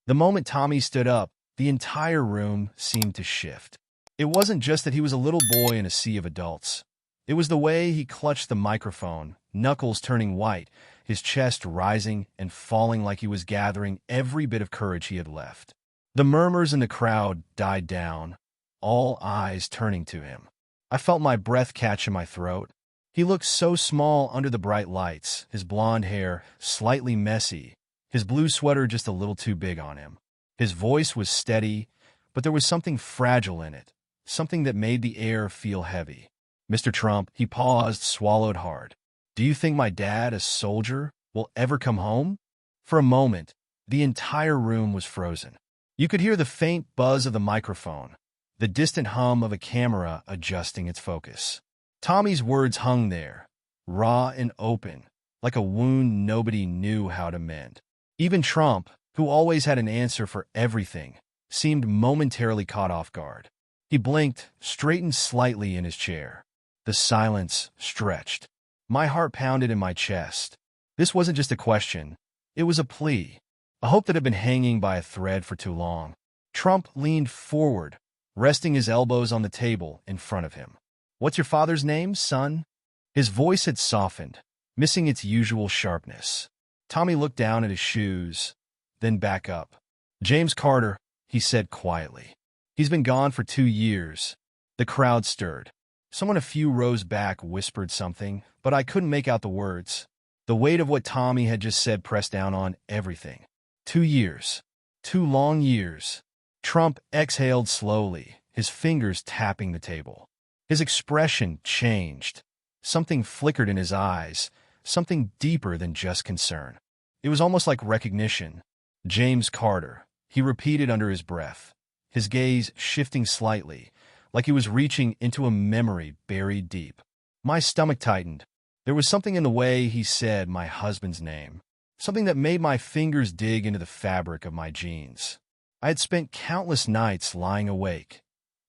The moment Tommy stood up, the entire room seemed to shift. It wasn't just that he was a little boy in a sea of adults. It was the way he clutched the microphone, knuckles turning white, his chest rising and falling like he was gathering every bit of courage he had left. The murmurs in the crowd died down, all eyes turning to him. I felt my breath catch in my throat. He looked so small under the bright lights, his blonde hair slightly messy, his blue sweater just a little too big on him. His voice was steady, but there was something fragile in it, something that made the air feel heavy. "Mr. Trump," he paused, swallowed hard. "Do you think my dad, a soldier, will ever come home?" For a moment, the entire room was frozen. You could hear the faint buzz of the microphone, the distant hum of a camera adjusting its focus. Tommy's words hung there, raw and open, like a wound nobody knew how to mend. Even Trump, who always had an answer for everything, seemed momentarily caught off guard. He blinked, straightened slightly in his chair. The silence stretched. My heart pounded in my chest. This wasn't just a question. It was a plea, a hope that had been hanging by a thread for too long. Trump leaned forward, resting his elbows on the table in front of him. "What's your father's name, son?" His voice had softened, missing its usual sharpness. Tommy looked down at his shoes, then back up. "James Carter," he said quietly. "He's been gone for 2 years." The crowd stirred. Someone a few rows back whispered something, but I couldn't make out the words. The weight of what Tommy had just said pressed down on everything. 2 years. 2 long years. Trump exhaled slowly, his fingers tapping the table. His expression changed. Something flickered in his eyes, something deeper than just concern. It was almost like recognition. "James Carter," he repeated under his breath, his gaze shifting slightly, like he was reaching into a memory buried deep. My stomach tightened. There was something in the way he said my husband's name, something that made my fingers dig into the fabric of my jeans. I had spent countless nights lying awake,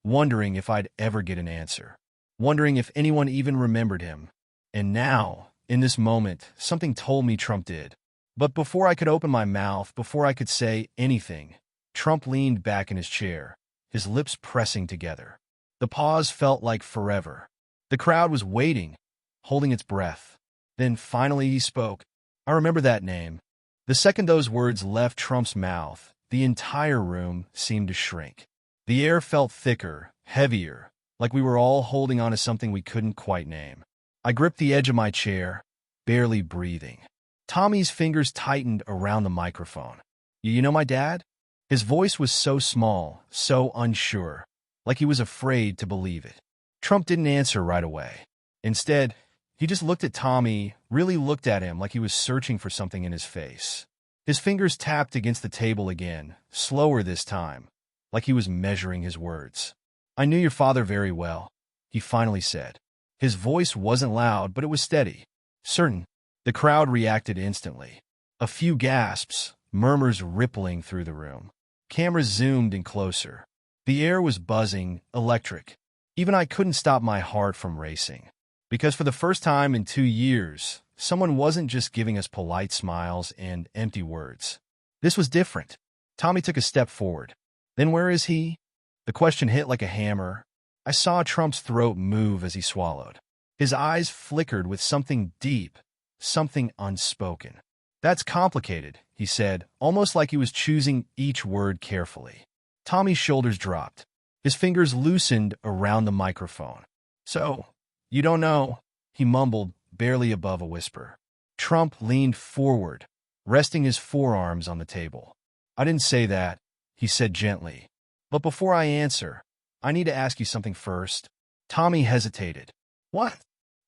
wondering if I'd ever get an answer, wondering if anyone even remembered him. And now, in this moment, something told me Trump did. But before I could open my mouth, before I could say anything, Trump leaned back in his chair, his lips pressing together. The pause felt like forever. The crowd was waiting, holding its breath. Then finally he spoke. I remember that name. The second those words left Trump's mouth, the entire room seemed to shrink. The air felt thicker, heavier, like we were all holding on to something we couldn't quite name. I gripped the edge of my chair, barely breathing. Tommy's fingers tightened around the microphone. You know my dad?" His voice was so small, so unsure, like he was afraid to believe it. Trump didn't answer right away. Instead, he just looked at Tommy, really looked at him like he was searching for something in his face. His fingers tapped against the table again, slower this time, like he was measuring his words. "I knew your father very well," he finally said. His voice wasn't loud, but it was steady. "Certain." The crowd reacted instantly. A few gasps, murmurs rippling through the room. Cameras zoomed in closer. The air was buzzing, electric. Even I couldn't stop my heart from racing. Because for the first time in 2 years, someone wasn't just giving us polite smiles and empty words. This was different. Tommy took a step forward. "Then where is he?" The question hit like a hammer. I saw Trump's throat move as he swallowed. His eyes flickered with something deep, something unspoken. "That's complicated," he said, almost like he was choosing each word carefully. Tommy's shoulders dropped. His fingers loosened around the microphone. "So, you don't know," he mumbled, barely above a whisper. Trump leaned forward, resting his forearms on the table. "I didn't say that," he said gently. "But before I answer, I need to ask you something first." Tommy hesitated. "What?"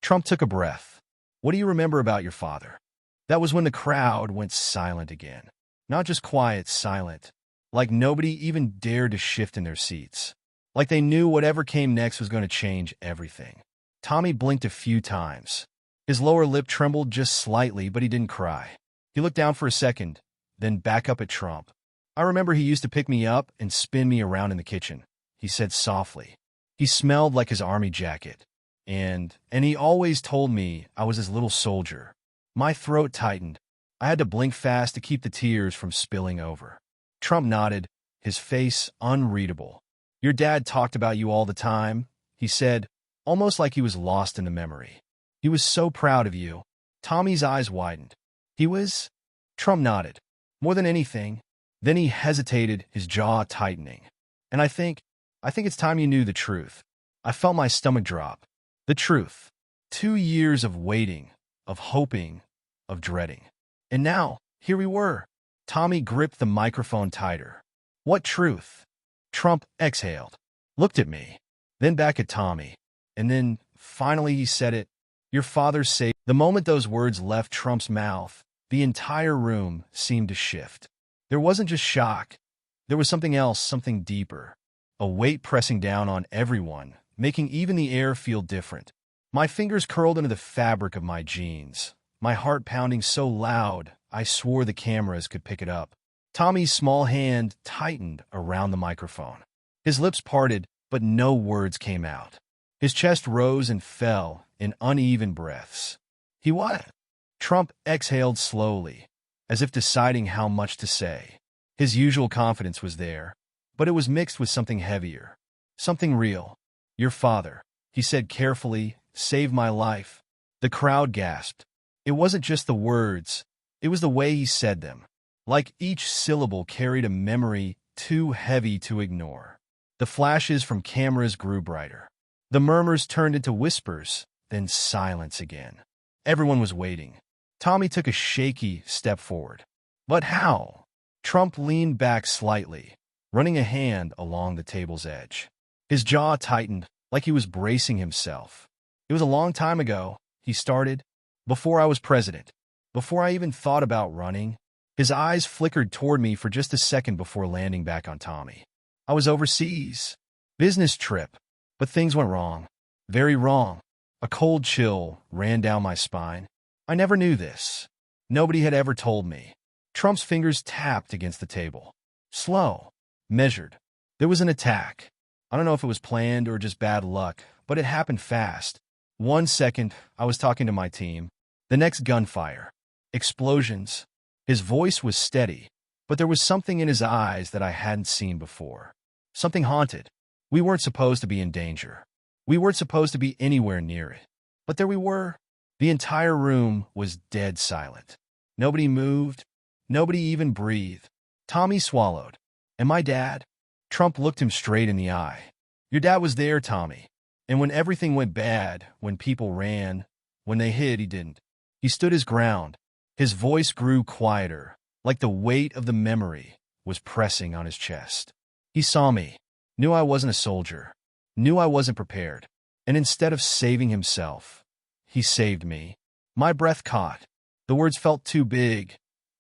Trump took a breath. "What do you remember about your father?" That was when the crowd went silent again. Not just quiet, silent. Like nobody even dared to shift in their seats. Like they knew whatever came next was going to change everything. Tommy blinked a few times. His lower lip trembled just slightly, but he didn't cry. He looked down for a second, then back up at Trump. "I remember he used to pick me up and spin me around in the kitchen," he said softly. "He smelled like his army jacket. And he always told me I was his little soldier." My throat tightened. I had to blink fast to keep the tears from spilling over. Trump nodded, his face unreadable. Your dad talked about you all the time, he said, almost like he was lost in the memory. He was so proud of you. Tommy's eyes widened. He was? Trump nodded. More than anything. Then he hesitated, his jaw tightening. And I think it's time you knew the truth. I felt my stomach drop. The truth. 2 years of waiting, of hoping, of dreading. And now, here we were. Tommy gripped the microphone tighter. What truth? Trump exhaled, looked at me, then back at Tommy. And then, finally he said it. Your father saved. The moment those words left Trump's mouth, the entire room seemed to shift. There wasn't just shock. There was something else, something deeper. A weight pressing down on everyone, making even the air feel different. My fingers curled into the fabric of my jeans, my heart pounding so loud I swore the cameras could pick it up. Tommy's small hand tightened around the microphone. His lips parted, but no words came out. His chest rose and fell in uneven breaths. He what? Trump exhaled slowly, as if deciding how much to say. His usual confidence was there, but it was mixed with something heavier, something real. Your father, he said carefully, saved my life. The crowd gasped. It wasn't just the words, it was the way he said them. Like each syllable carried a memory too heavy to ignore. The flashes from cameras grew brighter. The murmurs turned into whispers, then silence again. Everyone was waiting. Tommy took a shaky step forward. But how? Trump leaned back slightly, running a hand along the table's edge. His jaw tightened, like he was bracing himself. It was a long time ago, he started, before I was president, before I even thought about running. His eyes flickered toward me for just a second before landing back on Tommy. I was overseas. Business trip. But things went wrong. Very wrong. A cold chill ran down my spine. I never knew this. Nobody had ever told me. Trump's fingers tapped against the table. Slow. Measured. There was an attack. I don't know if it was planned or just bad luck, but it happened fast. 1 second, I was talking to my team. The next gunfire. Explosions. His voice was steady, but there was something in his eyes that I hadn't seen before. Something haunted. We weren't supposed to be in danger. We weren't supposed to be anywhere near it. But there we were. The entire room was dead silent. Nobody moved. Nobody even breathed. Tommy swallowed. And my dad? Trump looked him straight in the eye. Your dad was there, Tommy. And when everything went bad, when people ran, when they hid, he didn't. He stood his ground. His voice grew quieter, like the weight of the memory was pressing on his chest. He saw me, knew I wasn't a soldier, knew I wasn't prepared, and instead of saving himself, he saved me. My breath caught. The words felt too big,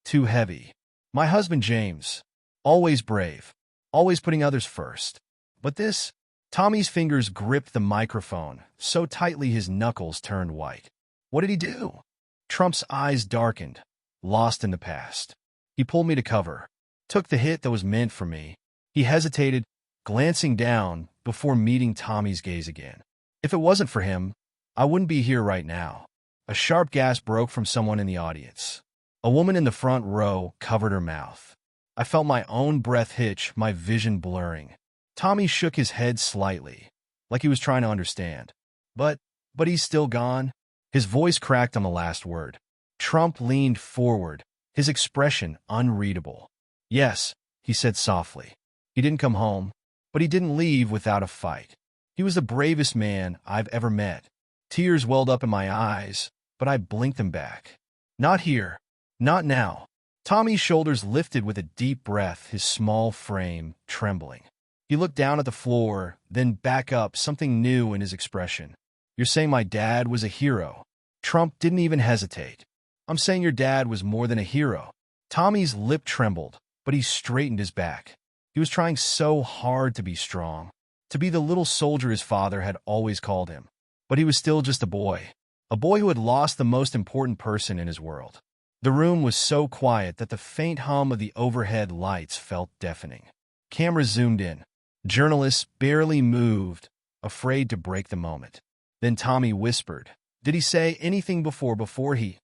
too heavy. My husband, James, always brave, always putting others first. But this, Tommy's fingers gripped the microphone so tightly his knuckles turned white. What did he do? Trump's eyes darkened, lost in the past. He pulled me to cover, took the hit that was meant for me. He hesitated, glancing down before meeting Tommy's gaze again. If it wasn't for him, I wouldn't be here right now. A sharp gasp broke from someone in the audience. A woman in the front row covered her mouth. I felt my own breath hitch, my vision blurring. Tommy shook his head slightly, like he was trying to understand. But he's still gone? His voice cracked on the last word. Trump leaned forward, his expression unreadable. Yes, he said softly. He didn't come home, but he didn't leave without a fight. He was the bravest man I've ever met. Tears welled up in my eyes, but I blinked them back. Not here. Not now. Tommy's shoulders lifted with a deep breath, his small frame trembling. He looked down at the floor, then back up, something new in his expression. You're saying my dad was a hero? Trump didn't even hesitate. I'm saying your dad was more than a hero. Tommy's lip trembled, but he straightened his back. He was trying so hard to be strong, to be the little soldier his father had always called him. But he was still just a boy who had lost the most important person in his world. The room was so quiet that the faint hum of the overhead lights felt deafening. Cameras zoomed in. Journalists barely moved, afraid to break the moment. Then Tommy whispered, did he say anything before he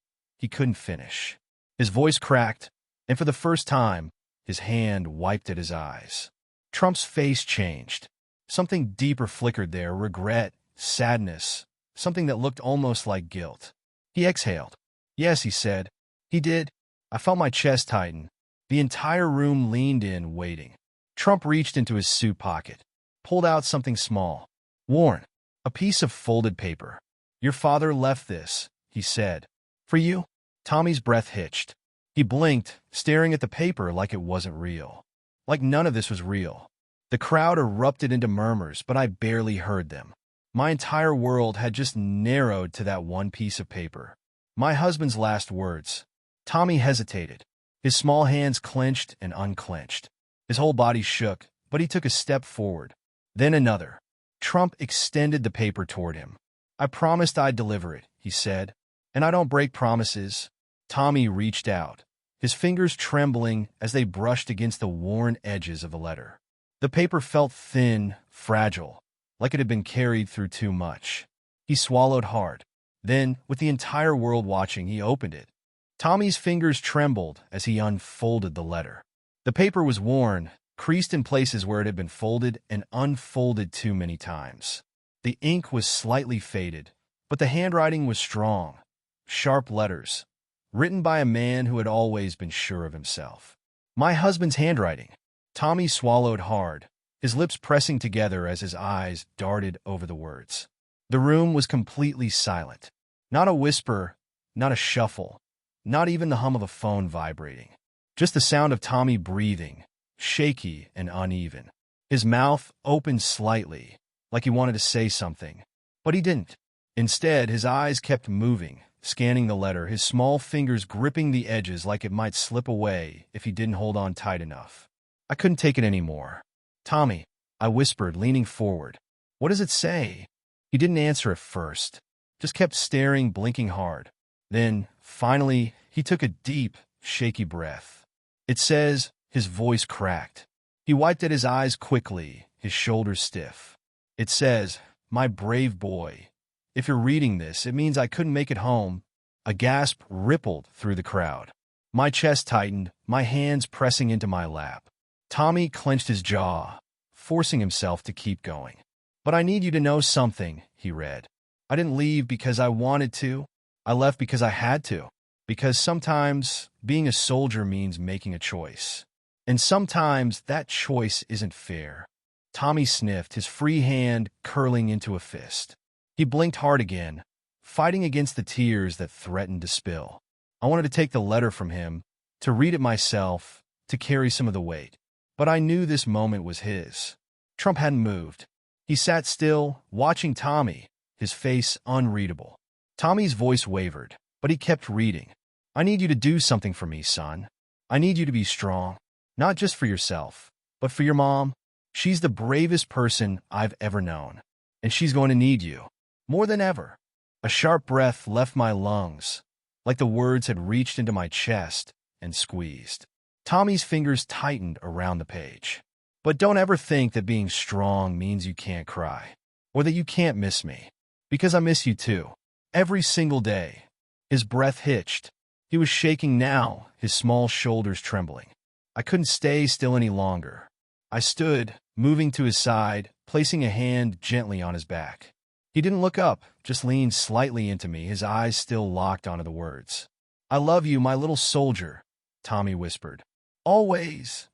couldn't finish? His voice cracked, and for the first time, His hand wiped at his eyes. Trump's face changed. Something deeper flickered there, regret, sadness, something that looked almost like guilt. He exhaled. "Yes," he said. "He did." I felt my chest tighten. The entire room leaned in, waiting. Trump reached into his suit pocket, pulled out something small. Worn. A piece of folded paper. "Your father left this," he said. "For you?" Tommy's breath hitched. He blinked, staring at the paper like it wasn't real. Like none of this was real. The crowd erupted into murmurs, but I barely heard them. My entire world had just narrowed to that one piece of paper. My husband's last words. Tommy hesitated. His small hands clenched and unclenched. His whole body shook, but he took a step forward. Then another. Trump extended the paper toward him. "I promised I'd deliver it," he said. "And I don't break promises." Tommy reached out, his fingers trembling as they brushed against the worn edges of the letter. The paper felt thin, fragile, like it had been carried through too much. He swallowed hard. Then, with the entire world watching, he opened it. Tommy's fingers trembled as he unfolded the letter. The paper was worn, creased in places where it had been folded and unfolded too many times. The ink was slightly faded, but the handwriting was strong. Sharp letters, written by a man who had always been sure of himself. My husband's handwriting. Tommy swallowed hard, his lips pressing together as his eyes darted over the words. The room was completely silent. Not a whisper, not a shuffle, not even the hum of a phone vibrating. Just the sound of Tommy breathing, shaky and uneven. His mouth opened slightly, like he wanted to say something, but he didn't. Instead, his eyes kept moving, scanning the letter, his small fingers gripping the edges like it might slip away if he didn't hold on tight enough. I couldn't take it anymore. "Tommy," I whispered, leaning forward. "What does it say?" He didn't answer at first, just kept staring, blinking hard. Then, finally, he took a deep, shaky breath. "It says," his voice cracked. He wiped at his eyes quickly, his shoulders stiff. "It says, 'My brave boy. If you're reading this, it means I couldn't make it home.'" A gasp rippled through the crowd. My chest tightened, my hands pressing into my lap. Tommy clenched his jaw, forcing himself to keep going. "But I need you to know something," he read. "I didn't leave because I wanted to. I left because I had to. Because sometimes being a soldier means making a choice. And sometimes that choice isn't fair." Tommy sniffed, his free hand curling into a fist. He blinked hard again, fighting against the tears that threatened to spill. I wanted to take the letter from him, to read it myself, to carry some of the weight. But I knew this moment was his. Trump hadn't moved. He sat still, watching Tommy, his face unreadable. Tommy's voice wavered, but he kept reading. "I need you to do something for me, son. I need you to be strong. Not just for yourself, but for your mom. She's the bravest person I've ever known. And she's going to need you. More than ever." A sharp breath left my lungs, like the words had reached into my chest and squeezed. Tommy's fingers tightened around the page. "But don't ever think that being strong means you can't cry, or that you can't miss me. Because I miss you too. Every single day." His breath hitched. He was shaking now, his small shoulders trembling. I couldn't stay still any longer. I stood, moving to his side, placing a hand gently on his back. He didn't look up, just leaned slightly into me, his eyes still locked onto the words. "I love you, my little soldier," Tommy whispered. "Always."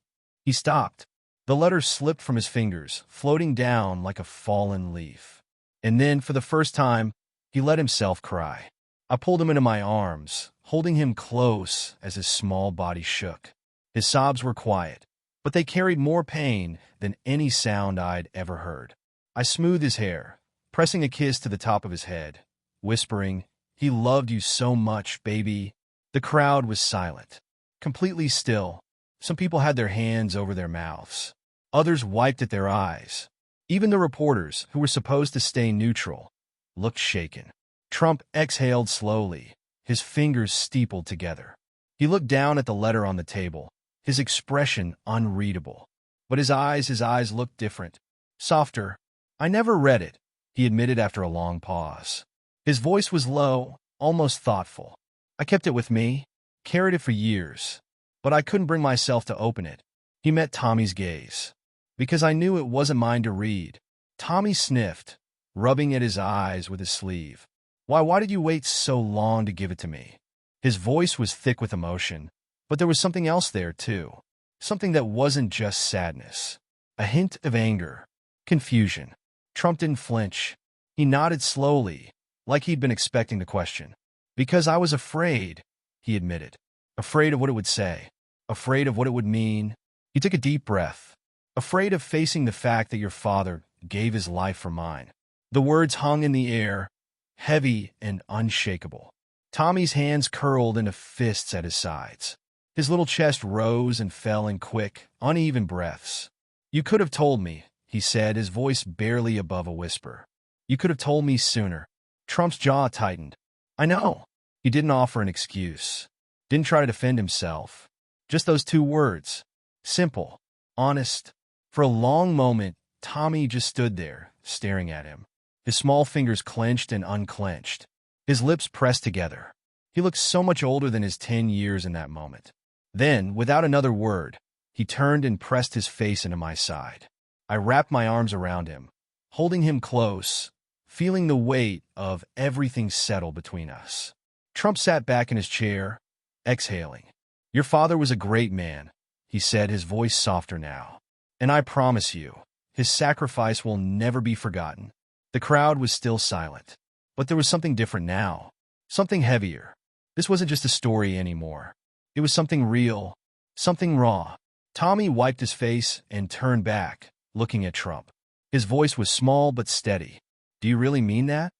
He stopped. The letter slipped from his fingers, floating down like a fallen leaf. And then, for the first time, he let himself cry. I pulled him into my arms, holding him close as his small body shook. His sobs were quiet, but they carried more pain than any sound I'd ever heard. I smoothed his hair, pressing a kiss to the top of his head, whispering, "He loved you so much, baby." The crowd was silent, completely still. Some people had their hands over their mouths. Others wiped at their eyes. Even the reporters, who were supposed to stay neutral, looked shaken. Trump exhaled slowly, his fingers steepled together. He looked down at the letter on the table, his expression unreadable. But his eyes looked different, softer. "I never read it," he admitted after a long pause. His voice was low, almost thoughtful. "I kept it with me, carried it for years. but I couldn't bring myself to open it. He met Tommy's gaze. Because I knew it wasn't mine to read. Tommy sniffed, rubbing at his eyes with his sleeve. Why did you wait so long to give it to me? His voice was thick with emotion, but there was something else there, too. Something that wasn't just sadness. A hint of anger, confusion. Trump didn't flinch. He nodded slowly, like he'd been expecting the question. Because I was afraid, he admitted. Afraid of what it would say. Afraid of what it would mean. He took a deep breath. Afraid of facing the fact that your father gave his life for mine. The words hung in the air, heavy and unshakable. Tommy's hands curled into fists at his sides. His little chest rose and fell in quick, uneven breaths. You could have told me, he said, his voice barely above a whisper. You could have told me sooner. Trump's jaw tightened. I know. He didn't offer an excuse. Didn't try to defend himself. Just those two words. Simple. Honest. For a long moment, Tommy just stood there, staring at him. His small fingers clenched and unclenched. His lips pressed together. He looked so much older than his 10 years in that moment. Then, without another word, he turned and pressed his face into my side. I wrapped my arms around him, holding him close, feeling the weight of everything settle between us. Trump sat back in his chair, exhaling. Your father was a great man, he said, his voice softer now. And I promise you, his sacrifice will never be forgotten. The crowd was still silent. But there was something different now. Something heavier. This wasn't just a story anymore. It was something real. Something raw. Tommy wiped his face and turned back, looking at Trump. His voice was small but steady. Do you really mean that?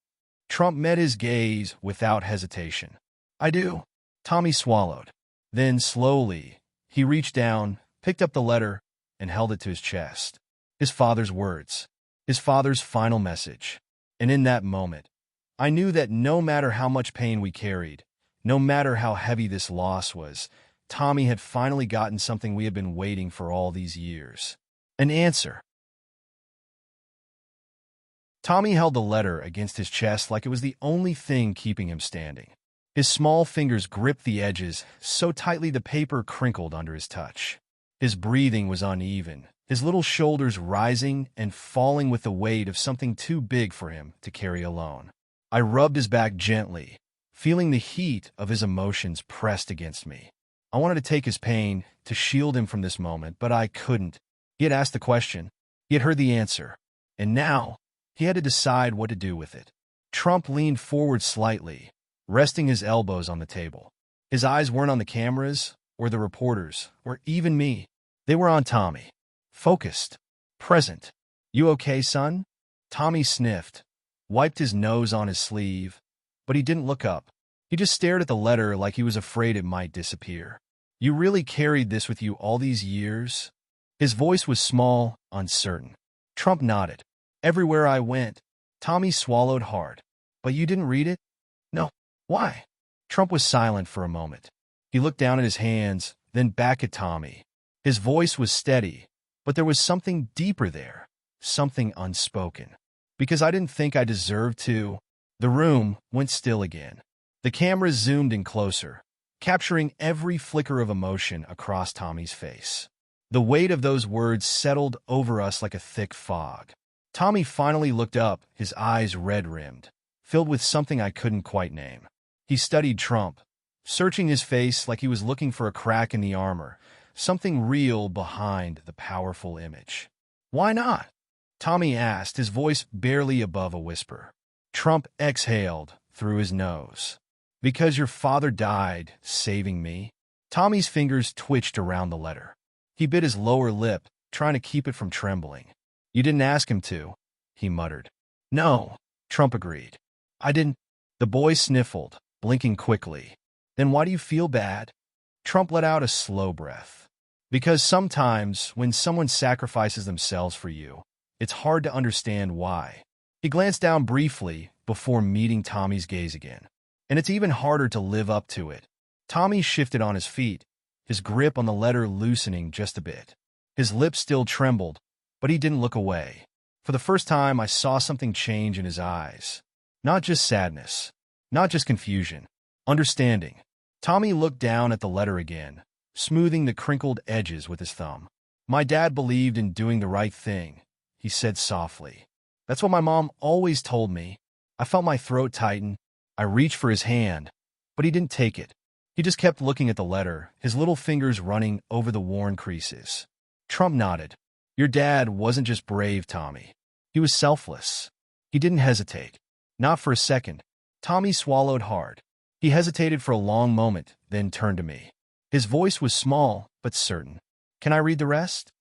Trump met his gaze without hesitation. I do. Tommy swallowed. Then, slowly, he reached down, picked up the letter, and held it to his chest. His father's words. His father's final message. And in that moment, I knew that no matter how much pain we carried, no matter how heavy this loss was, Tommy had finally gotten something we had been waiting for all these years. An answer. Tommy held the letter against his chest like it was the only thing keeping him standing. His small fingers gripped the edges so tightly the paper crinkled under his touch. His breathing was uneven, his little shoulders rising and falling with the weight of something too big for him to carry alone. I rubbed his back gently, feeling the heat of his emotions pressed against me. I wanted to take his pain, to shield him from this moment, but I couldn't. He had asked the question. He had heard the answer. And now, he had to decide what to do with it. Trump leaned forward slightly, resting his elbows on the table. His eyes weren't on the cameras, or the reporters, or even me. They were on Tommy. Focused. Present. You okay, son? Tommy sniffed, wiped his nose on his sleeve, but he didn't look up. He just stared at the letter like he was afraid it might disappear. You really carried this with you all these years? His voice was small, uncertain. Trump nodded. Everywhere I went. Tommy swallowed hard. But you didn't read it? No. Why? Trump was silent for a moment. He looked down at his hands, then back at Tommy. His voice was steady, but there was something deeper there, something unspoken. Because I didn't think I deserved to. The room went still again. The cameras zoomed in closer, capturing every flicker of emotion across Tommy's face. The weight of those words settled over us like a thick fog. Tommy finally looked up, his eyes red-rimmed, filled with something I couldn't quite name. He studied Trump, searching his face like he was looking for a crack in the armor, something real behind the powerful image. Why not? Tommy asked, his voice barely above a whisper. Trump exhaled through his nose. Because your father died, saving me. Tommy's fingers twitched around the letter. He bit his lower lip, trying to keep it from trembling. You didn't ask him to, he muttered. No, Trump agreed. I didn't. The boy sniffled, blinking quickly. Then why do you feel bad? Trump let out a slow breath. Because sometimes, when someone sacrifices themselves for you, it's hard to understand why. He glanced down briefly before meeting Tommy's gaze again. And it's even harder to live up to it. Tommy shifted on his feet, his grip on the letter loosening just a bit. His lips still trembled, but he didn't look away. For the first time, I saw something change in his eyes. Not just sadness, not just confusion, understanding. Tommy looked down at the letter again, smoothing the crinkled edges with his thumb. "My dad believed in doing the right thing," he said softly. "That's what my mom always told me." I felt my throat tighten. I reached for his hand, but he didn't take it. He just kept looking at the letter, his little fingers running over the worn creases. Trump nodded. "Your dad wasn't just brave, Tommy. He was selfless." He didn't hesitate. Not for a second. Tommy swallowed hard. He hesitated for a long moment, then turned to me. His voice was small, but certain. "Can I read the rest?"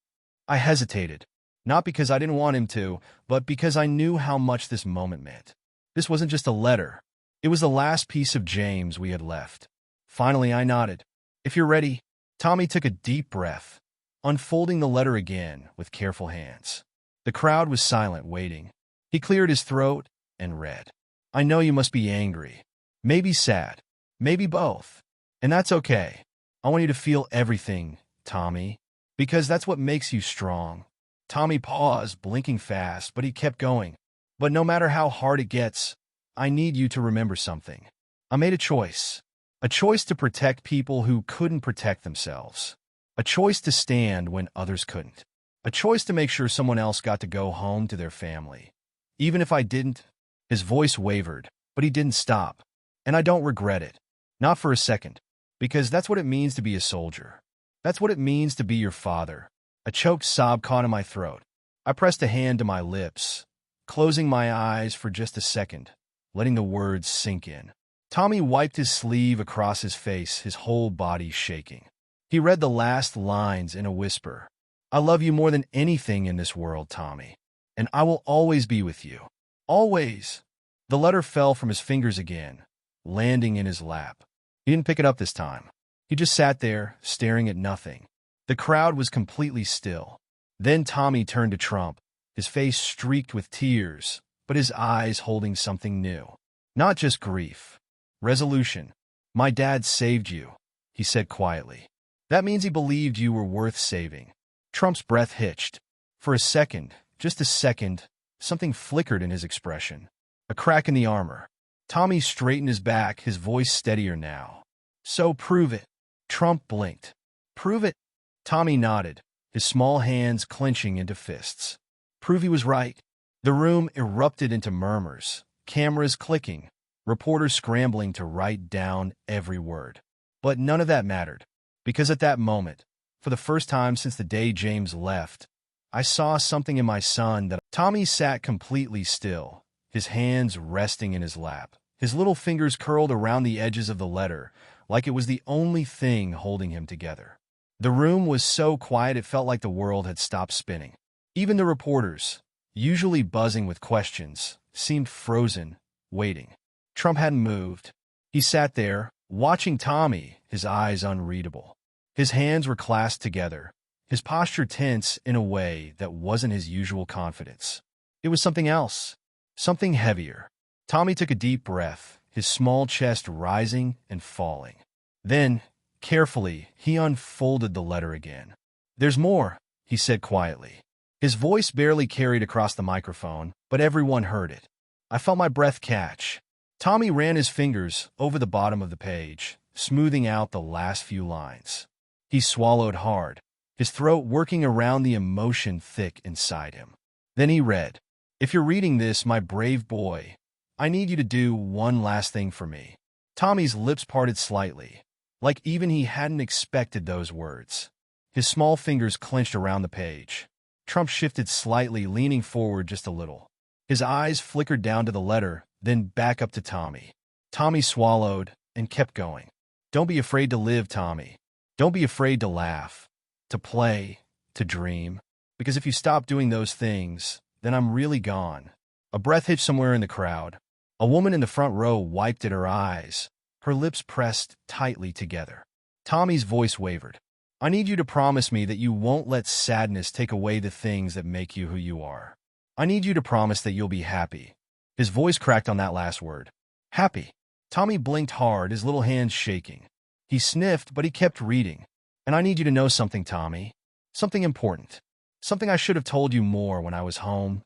I hesitated. Not because I didn't want him to, but because I knew how much this moment meant. This wasn't just a letter. It was the last piece of James we had left. Finally, I nodded. "If you're ready." Tommy took a deep breath, unfolding the letter again with careful hands. The crowd was silent, waiting. He cleared his throat and read. "I know you must be angry, maybe sad, maybe both. And that's okay. I want you to feel everything, Tommy, because that's what makes you strong." Tommy paused, blinking fast, but he kept going. "But no matter how hard it gets, I need you to remember something. I made a choice. A choice to protect people who couldn't protect themselves. A choice to stand when others couldn't. A choice to make sure someone else got to go home to their family. Even if I didn't." His voice wavered, but he didn't stop. "And I don't regret it. Not for a second. Because that's what it means to be a soldier. That's what it means to be your father." A choked sob caught in my throat. I pressed a hand to my lips, closing my eyes for just a second, letting the words sink in. Tommy wiped his sleeve across his face, his whole body shaking. He read the last lines in a whisper. "I love you more than anything in this world, Tommy. And I will always be with you. Always." The letter fell from his fingers again, landing in his lap. He didn't pick it up this time. He just sat there, staring at nothing. The crowd was completely still. Then Tommy turned to Trump, his face streaked with tears, but his eyes holding something new. Not just grief. Resolution. "My dad saved you," he said quietly. "That means he believed you were worth saving." Trump's breath hitched. For a second, just a second, something flickered in his expression. A crack in the armor. Tommy straightened his back, his voice steadier now. "So prove it." Trump blinked. "Prove it?" Tommy nodded, his small hands clenching into fists. "Prove he was right." The room erupted into murmurs, cameras clicking, reporters scrambling to write down every word. But none of that mattered, because at that moment, for the first time since the day James left, I saw something in my son that Tommy sat completely still, his hands resting in his lap, his little fingers curled around the edges of the letter, like it was the only thing holding him together. The room was so quiet it felt like the world had stopped spinning. Even the reporters, usually buzzing with questions, seemed frozen, waiting. Trump hadn't moved. He sat there, watching Tommy, his eyes unreadable. His hands were clasped together, his posture tense in a way that wasn't his usual confidence. It was something else, something heavier. Tommy took a deep breath, his small chest rising and falling. Then, carefully, he unfolded the letter again. "There's more," he said quietly. His voice barely carried across the microphone, but everyone heard it. I felt my breath catch. Tommy ran his fingers over the bottom of the page, smoothing out the last few lines. He swallowed hard, his throat working around the emotion thick inside him. Then he read, "If you're reading this, my brave boy, I need you to do one last thing for me." Tommy's lips parted slightly, like even he hadn't expected those words. His small fingers clenched around the page. Trump shifted slightly, leaning forward just a little. His eyes flickered down to the letter, then back up to Tommy. Tommy swallowed and kept going. "Don't be afraid to live, Tommy. Don't be afraid to laugh, to play, to dream. Because if you stop doing those things, then I'm really gone." A breath hitched somewhere in the crowd. A woman in the front row wiped at her eyes, her lips pressed tightly together. Tommy's voice wavered. "I need you to promise me that you won't let sadness take away the things that make you who you are. I need you to promise that you'll be happy." His voice cracked on that last word. "Happy." Tommy blinked hard, his little hands shaking. He sniffed, but he kept reading. "And I need you to know something, Tommy. Something important. Something I should have told you more when I was home."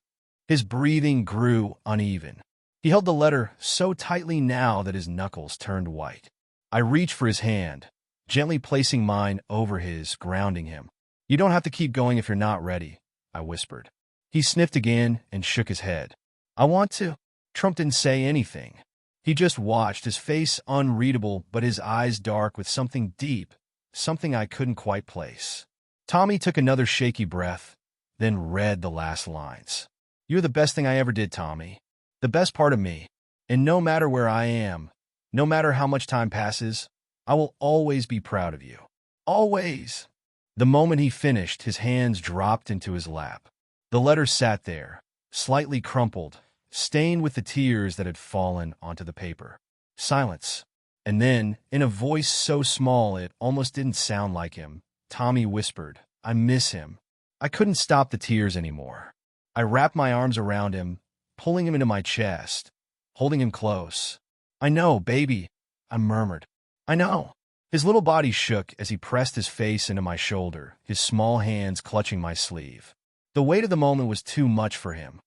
His breathing grew uneven. He held the letter so tightly now that his knuckles turned white. I reached for his hand, gently placing mine over his, grounding him. "You don't have to keep going if you're not ready," I whispered. He sniffed again and shook his head. "I want to." Trump didn't say anything. He just watched, his face unreadable but his eyes dark with something deep, something I couldn't quite place. Tommy took another shaky breath, then read the last lines. "You're the best thing I ever did, Tommy. The best part of me. And no matter where I am, no matter how much time passes, I will always be proud of you. Always." The moment he finished, his hands dropped into his lap. The letter sat there, slightly crumpled, stained with the tears that had fallen onto the paper. Silence. And then, in a voice so small it almost didn't sound like him, Tommy whispered, "I miss him." I couldn't stop the tears anymore. I wrapped my arms around him, pulling him into my chest, holding him close. "I know, baby," I murmured. "I know." His little body shook as he pressed his face into my shoulder, his small hands clutching my sleeve. The weight of the moment was too much for him,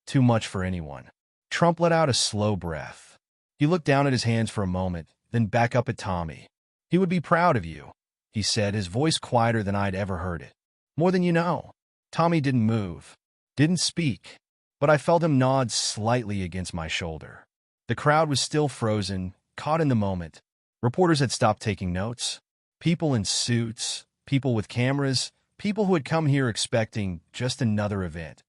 too much for anyone. Trump let out a slow breath. He looked down at his hands for a moment, then back up at Tommy. "He would be proud of you," he said, his voice quieter than I'd ever heard it. "More than you know." Tommy didn't move, didn't speak, but I felt him nod slightly against my shoulder. The crowd was still frozen, caught in the moment. Reporters had stopped taking notes. People in suits, people with cameras, people who had come here expecting just another event.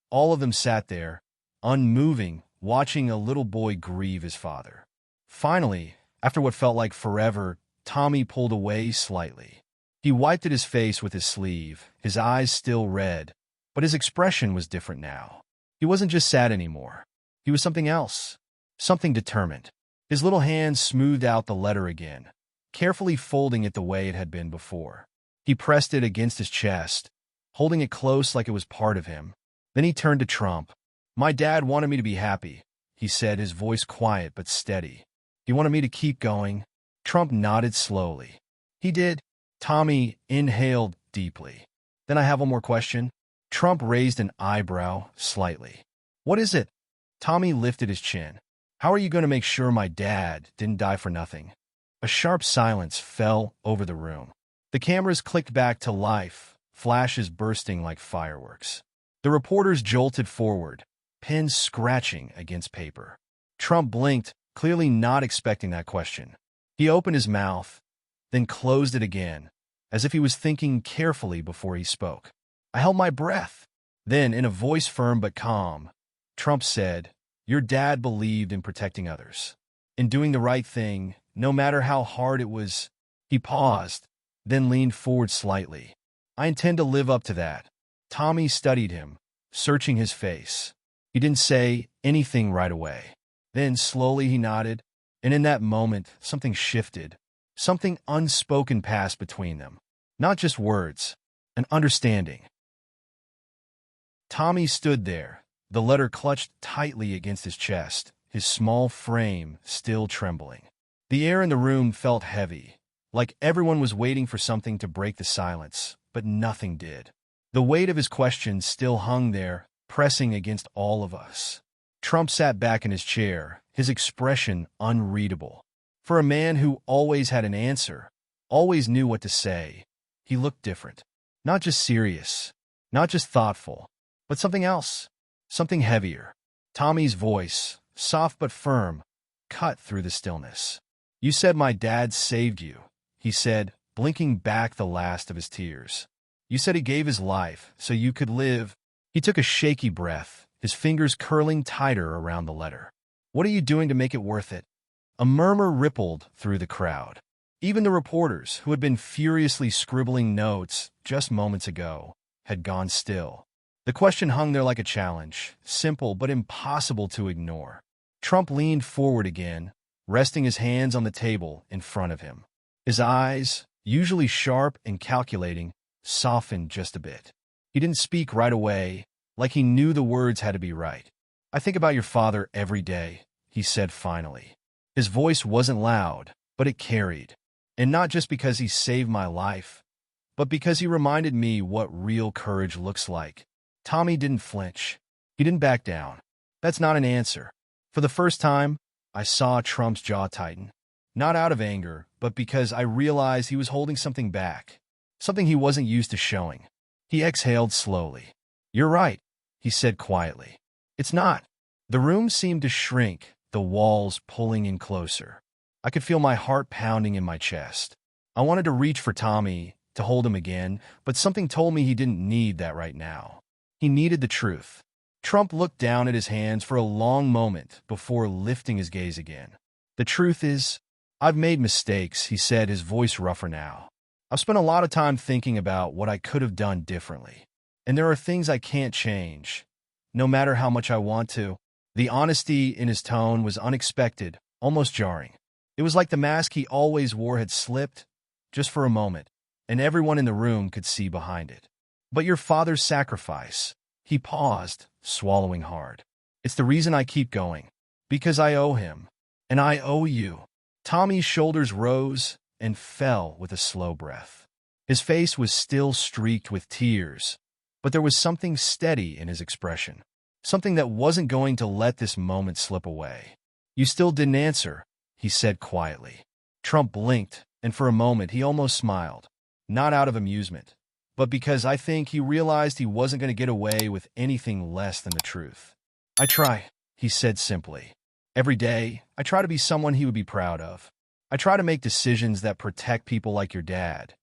All of them sat there, unmoving, watching a little boy grieve his father. Finally, after what felt like forever, Tommy pulled away slightly. He wiped at his face with his sleeve, his eyes still red, but his expression was different now. He wasn't just sad anymore. He was something else, something determined. His little hand smoothed out the letter again, carefully folding it the way it had been before. He pressed it against his chest, holding it close like it was part of him. Then he turned to Trump. "My dad wanted me to be happy," he said, his voice quiet but steady. "He wanted me to keep going." Trump nodded slowly. "He did." Tommy inhaled deeply. "Then I have one more question." Trump raised an eyebrow slightly. "What is it?" Tommy lifted his chin. "How are you going to make sure my dad didn't die for nothing?" A sharp silence fell over the room. The cameras clicked back to life, flashes bursting like fireworks. The reporters jolted forward, pens scratching against paper. Trump blinked, clearly not expecting that question. He opened his mouth, then closed it again, as if he was thinking carefully before he spoke. I held my breath. Then, in a voice firm but calm, Trump said, "Your dad believed in protecting others, in doing the right thing, no matter how hard it was." He paused, then leaned forward slightly. "I intend to live up to that." Tommy studied him, searching his face. He didn't say anything right away. Then slowly he nodded, and in that moment, something shifted. Something unspoken passed between them. Not just words, an understanding. Tommy stood there, the letter clutched tightly against his chest, his small frame still trembling. The air in the room felt heavy, like everyone was waiting for something to break the silence, but nothing did. The weight of his question still hung there, pressing against all of us. Trump sat back in his chair, his expression unreadable. For a man who always had an answer, always knew what to say, he looked different. Not just serious, not just thoughtful, but something else, something heavier. Tommy's voice, soft but firm, cut through the stillness. "You said my dad saved you," he said, blinking back the last of his tears. "You said he gave his life so you could live." He took a shaky breath, his fingers curling tighter around the letter. "What are you doing to make it worth it?" A murmur rippled through the crowd. Even the reporters, who had been furiously scribbling notes just moments ago, had gone still. The question hung there like a challenge, simple but impossible to ignore. Trump leaned forward again, resting his hands on the table in front of him. His eyes, usually sharp and calculating, softened just a bit. He didn't speak right away, like he knew the words had to be right. "I think about your father every day," he said finally. His voice wasn't loud, but it carried. And not just because he saved my life, but because he reminded me what real courage looks like. Tommy didn't flinch. He didn't back down. That's not an answer. For the first time, I saw Trump's jaw tighten. Not out of anger, but because I realized he was holding something back, something he wasn't used to showing. He exhaled slowly. "You're right," he said quietly. "It's not." The room seemed to shrink, the walls pulling in closer. I could feel my heart pounding in my chest. I wanted to reach for Tommy, to hold him again, but something told me he didn't need that right now. He needed the truth. Trump looked down at his hands for a long moment before lifting his gaze again. "The truth is, I've made mistakes," he said, his voice rougher now. "I've spent a lot of time thinking about what I could have done differently. And there are things I can't change, no matter how much I want to." The honesty in his tone was unexpected, almost jarring. It was like the mask he always wore had slipped, just for a moment, and everyone in the room could see behind it. "But your father's sacrifice," he paused, swallowing hard. "It's the reason I keep going. Because I owe him. And I owe you." Tommy's shoulders rose and fell with a slow breath. His face was still streaked with tears, but there was something steady in his expression, something that wasn't going to let this moment slip away. "You still didn't answer," he said quietly. Trump blinked, and for a moment he almost smiled, not out of amusement, but because I think he realized he wasn't going to get away with anything less than the truth. "I try," he said simply. "Every day, I try to be someone he would be proud of. I try to make decisions that protect people like your dad,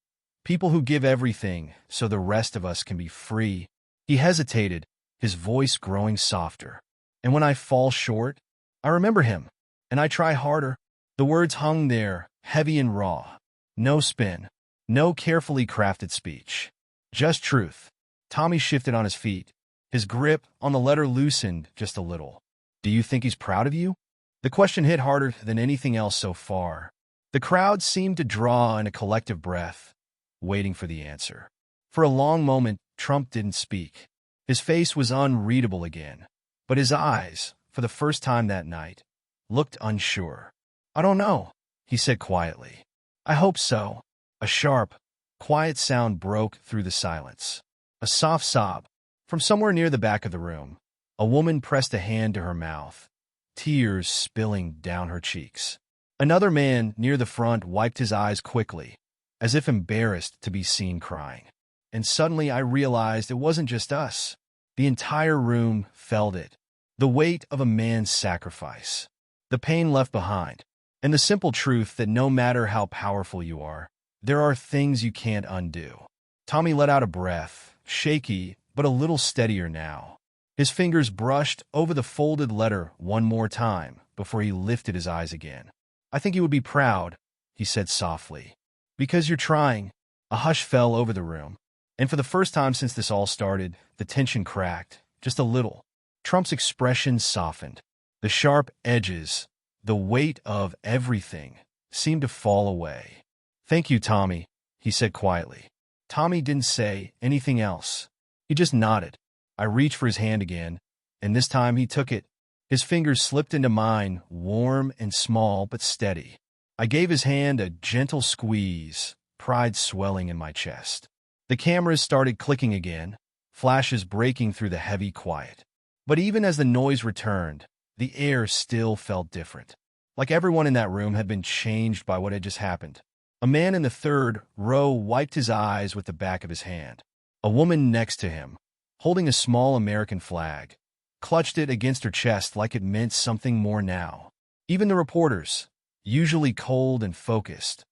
people who give everything so the rest of us can be free." He hesitated, his voice growing softer. "And when I fall short, I remember him, and I try harder." The words hung there, heavy and raw. No spin, no carefully crafted speech. Just truth. Tommy shifted on his feet. His grip on the letter loosened just a little. "Do you think he's proud of you?" The question hit harder than anything else so far. The crowd seemed to draw in a collective breath, waiting for the answer. For a long moment, Trump didn't speak. His face was unreadable again, but his eyes, for the first time that night, looked unsure. "I don't know," he said quietly. "I hope so." A sharp, quiet sound broke through the silence. A soft sob. From somewhere near the back of the room, a woman pressed a hand to her mouth, tears spilling down her cheeks. Another man near the front wiped his eyes quickly, as if embarrassed to be seen crying. And suddenly I realized it wasn't just us. The entire room felt it. The weight of a man's sacrifice. The pain left behind. And the simple truth that no matter how powerful you are, there are things you can't undo. Tommy let out a breath, shaky but a little steadier now. His fingers brushed over the folded letter one more time before he lifted his eyes again. "I think you would be proud," he said softly. "Because you're trying." A hush fell over the room, and for the first time since this all started, the tension cracked, just a little. Trump's expression softened. The sharp edges, the weight of everything, seemed to fall away. "Thank you, Tommy," he said quietly. Tommy didn't say anything else. He just nodded. I reached for his hand again, and this time he took it. His fingers slipped into mine, warm and small but steady. I gave his hand a gentle squeeze, pride swelling in my chest. The cameras started clicking again, flashes breaking through the heavy quiet. But even as the noise returned, the air still felt different. Like everyone in that room had been changed by what had just happened. A man in the third row wiped his eyes with the back of his hand. A woman next to him, holding a small American flag, clutched it against her chest like it meant something more now. Even the reporters, usually cold and focused,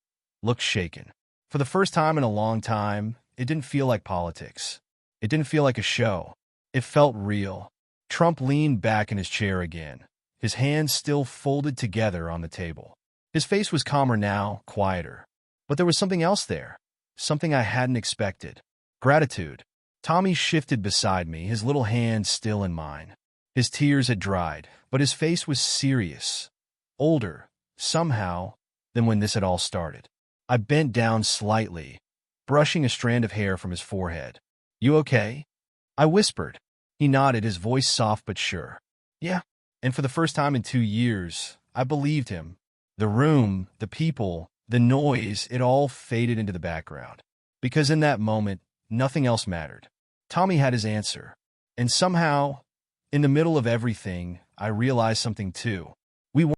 looked shaken. For the first time in a long time, it didn't feel like politics. It didn't feel like a show. It felt real. Trump leaned back in his chair again, his hands still folded together on the table. His face was calmer now, quieter. But there was something else there, something I hadn't expected. Gratitude. Tommy shifted beside me, his little hand still in mine. His tears had dried, but his face was serious, older, somehow, than when this had all started. I bent down slightly, brushing a strand of hair from his forehead. "You okay?" I whispered. He nodded, his voice soft but sure. "Yeah." And for the first time in 2 years, I believed him. The room, the people, the noise, it all faded into the background. Because in that moment, nothing else mattered. Tommy had his answer. And somehow, in the middle of everything, I realized something too.